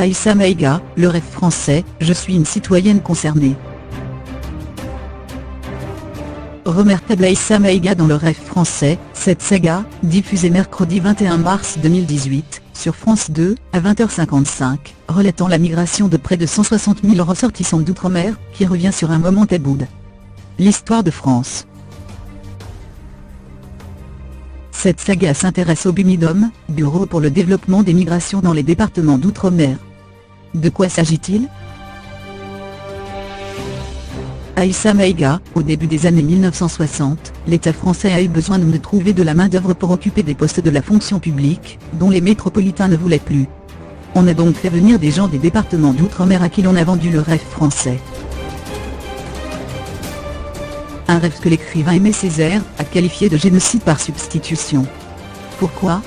Aïssa Maïga, le rêve français, je suis une citoyenne concernée. Remarquable Aïssa Maïga dans le rêve français, cette saga, diffusée mercredi 21 mars 2018, sur France 2, à 20h55, relatant la migration de près de 160 000 ressortissants d'outre-mer, qui revient sur un moment tabou de l'histoire de France. Cette saga s'intéresse au BUMIDOM, Bureau pour le développement des migrations dans les départements d'outre-mer. De quoi s'agit-il ? Aïssa Maïga, au début des années 1960, l'État français a eu besoin de trouver de la main-d'œuvre pour occuper des postes de la fonction publique, dont les métropolitains ne voulaient plus. On a donc fait venir des gens des départements d'outre-mer à qui l'on a vendu le rêve français. Un rêve que l'écrivain Aimé Césaire a qualifié de génocide par substitution. Pourquoi ?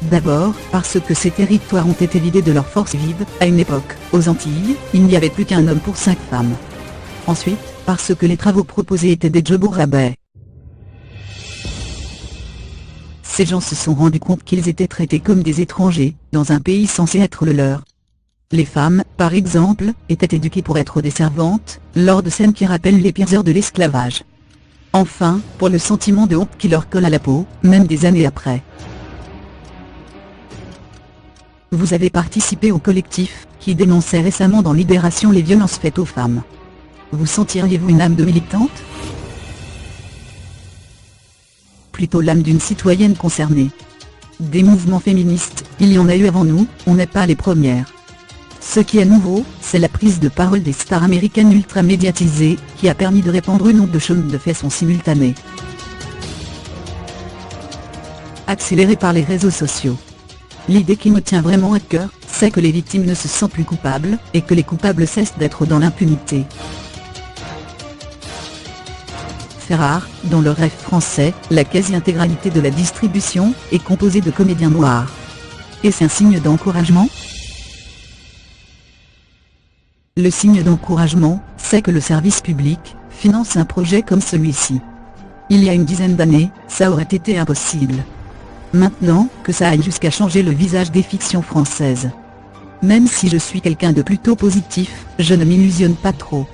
D'abord, parce que ces territoires ont été vidés de leurs forces vives. À une époque, aux Antilles, il n'y avait plus qu'un homme pour 5 femmes. Ensuite, parce que les travaux proposés étaient des jobs au rabais. Ces gens se sont rendus compte qu'ils étaient traités comme des étrangers, dans un pays censé être le leur. Les femmes, par exemple, étaient éduquées pour être des servantes, lors de scènes qui rappellent les pires heures de l'esclavage. Enfin, pour le sentiment de honte qui leur colle à la peau, même des années après. Vous avez participé au collectif, qui dénonçait récemment dans Libération les violences faites aux femmes. Vous sentiriez-vous une âme de militante ? Plutôt l'âme d'une citoyenne concernée. Des mouvements féministes, il y en a eu avant nous, on n'est pas les premières. Ce qui est nouveau, c'est la prise de parole des stars américaines ultra médiatisées, qui a permis de répandre une onde de choc de façon simultanée. Accélérée par les réseaux sociaux. L'idée qui me tient vraiment à cœur, c'est que les victimes ne se sentent plus coupables, et que les coupables cessent d'être dans l'impunité. Fait rare, dans le rêve français, la quasi-intégralité de la distribution est composée de comédiens noirs. Et c'est un signe d'encouragement ? Le signe d'encouragement, c'est que le service public finance un projet comme celui-ci. Il y a une dizaine d'années, ça aurait été impossible. Maintenant, que ça aille jusqu'à changer le visage des fictions françaises. Même si je suis quelqu'un de plutôt positif, je ne m'illusionne pas trop.